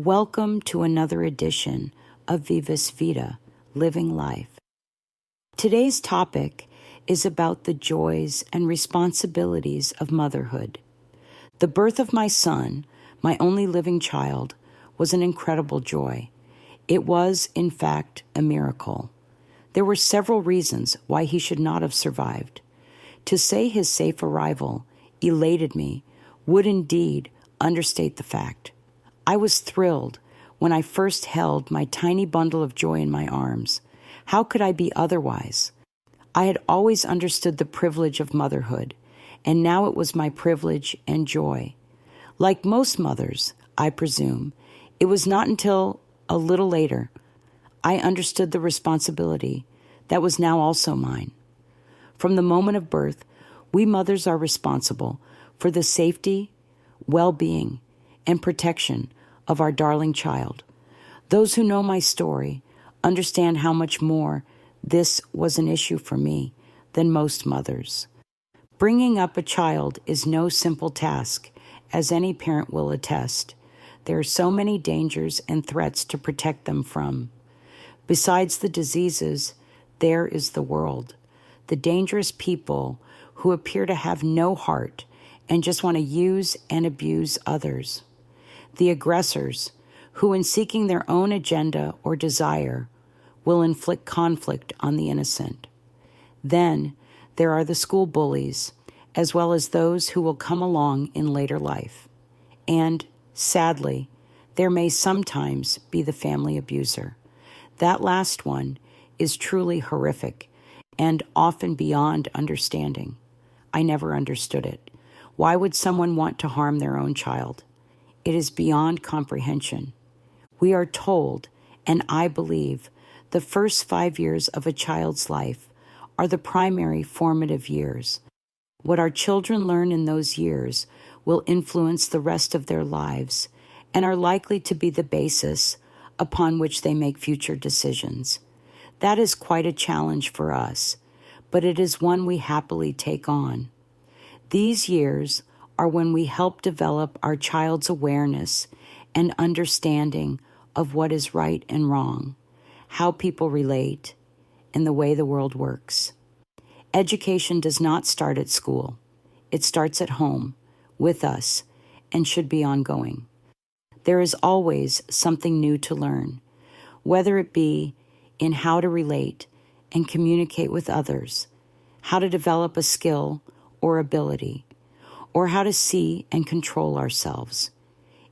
Welcome to another edition of Vivis Vita, Living Life. Today's topic is about the joys and responsibilities of motherhood. The birth of my son, my only living child, was an incredible joy. It was, in fact, a miracle. There were several reasons why he should not have survived. To say his safe arrival elated me would indeed understate the fact. I was thrilled when I first held my tiny bundle of joy in my arms. How could I be otherwise? I had always understood the privilege of motherhood, and now it was my privilege and joy. Like most mothers, I presume, it was not until a little later I understood the responsibility that was now also mine. From the moment of birth, we mothers are responsible for the safety, well-being, and protection of our darling child. Those who know my story understand how much more this was an issue for me than most mothers. Bringing up a child is no simple task, as any parent will attest. There are so many dangers and threats to protect them from. Besides the diseases, there is the world, the dangerous people who appear to have no heart and just want to use and abuse others. The aggressors, who in seeking their own agenda or desire, will inflict conflict on the innocent. Then there are the school bullies, as well as those who will come along in later life. And, sadly, there may sometimes be the family abuser. That last one is truly horrific and often beyond understanding. I never understood it. Why would someone want to harm their own child? It is beyond comprehension. We are told, and I believe, the first 5 years of a child's life are the primary formative years. What our children learn in those years will influence the rest of their lives and are likely to be the basis upon which they make future decisions. That is quite a challenge for us, but it is one we happily take on. These years are when we help develop our child's awareness and understanding of what is right and wrong, how people relate, and the way the world works. Education does not start at school. It starts at home, with us, and should be ongoing. There is always something new to learn, whether it be in how to relate and communicate with others, how to develop a skill or ability, or how to see and control ourselves.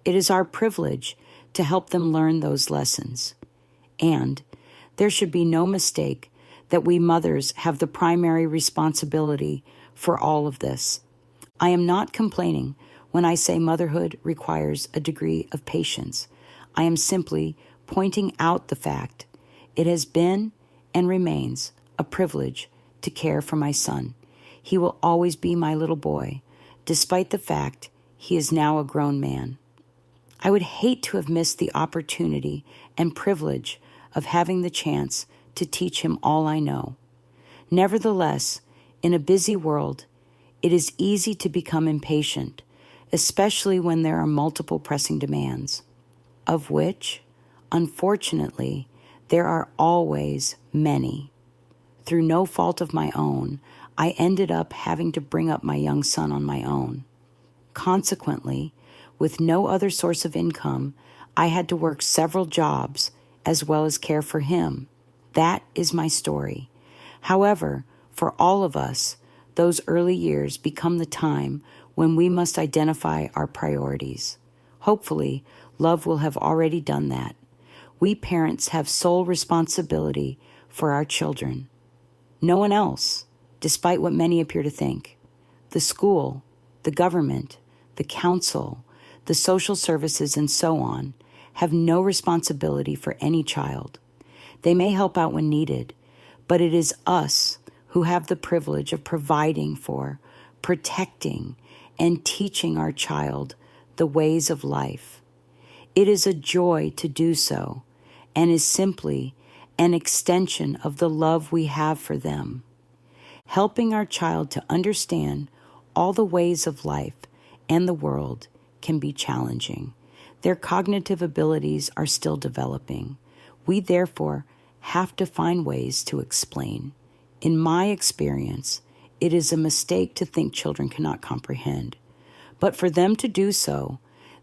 It is our privilege to help them learn those lessons. And there should be no mistake that we mothers have the primary responsibility for all of this. I am not complaining when I say motherhood requires a degree of patience. I am simply pointing out the fact it has been and remains a privilege to care for my son. He will always be my little boy, despite the fact he is now a grown man. I would hate to have missed the opportunity and privilege of having the chance to teach him all I know. Nevertheless, in a busy world, it is easy to become impatient, especially when there are multiple pressing demands, of which, unfortunately, there are always many. Through no fault of my own, I ended up having to bring up my young son on my own. Consequently, with no other source of income, I had to work several jobs as well as care for him. That is my story. However, for all of us, those early years become the time when we must identify our priorities. Hopefully, love will have already done that. We parents have sole responsibility for our children. No one else, despite what many appear to think. The school, the government, the council, the social services, and so on, have no responsibility for any child. They may help out when needed, but it is us who have the privilege of providing for, protecting, and teaching our child the ways of life. It is a joy to do so, and is simply an extension of the love we have for them. Helping our child to understand all the ways of life and the world can be challenging. Their cognitive abilities are still developing. We therefore have to find ways to explain. In my experience, it is a mistake to think children cannot comprehend. But for them to do so,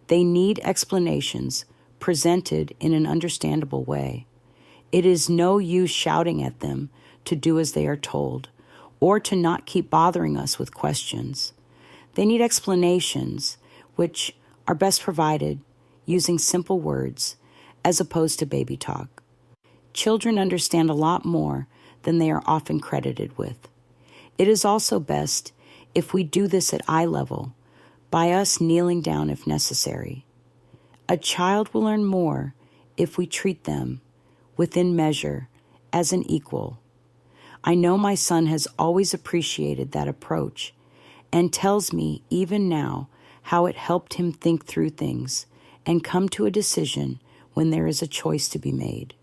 they need explanations presented in an understandable way. It is no use shouting at them to do as they are told, or to not keep bothering us with questions. They need explanations, which are best provided using simple words as opposed to baby talk. Children understand a lot more than they are often credited with. It is also best if we do this at eye level, by us kneeling down if necessary. A child will learn more if we treat them, within measure, as an equal. I know my son has always appreciated that approach and tells me even now how it helped him think through things and come to a decision when there is a choice to be made.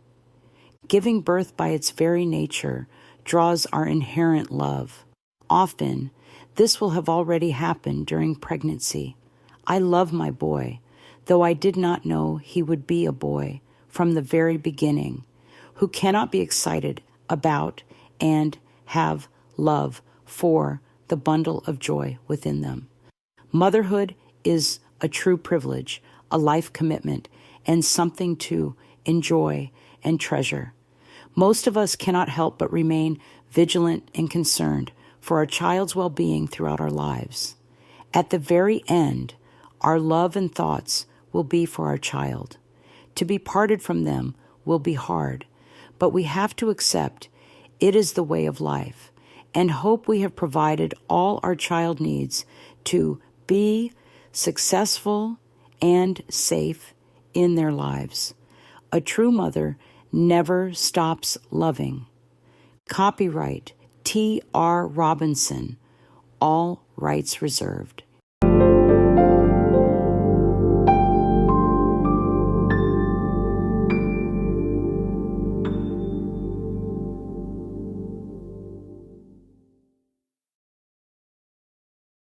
Giving birth by its very nature draws our inherent love. Often, this will have already happened during pregnancy. I love my boy, though I did not know he would be a boy from the very beginning, who cannot be excited about and have love for the bundle of joy within them. Motherhood is a true privilege, a life commitment, and something to enjoy and treasure. Most of us cannot help but remain vigilant and concerned for our child's well-being throughout our lives. At the very end, our love and thoughts will be for our child. To be parted from them will be hard, but we have to accept it is the way of life and hope we have provided all our child needs to be successful and safe in their lives. A true mother never stops loving. Copyright T.R. Robinson. All rights reserved.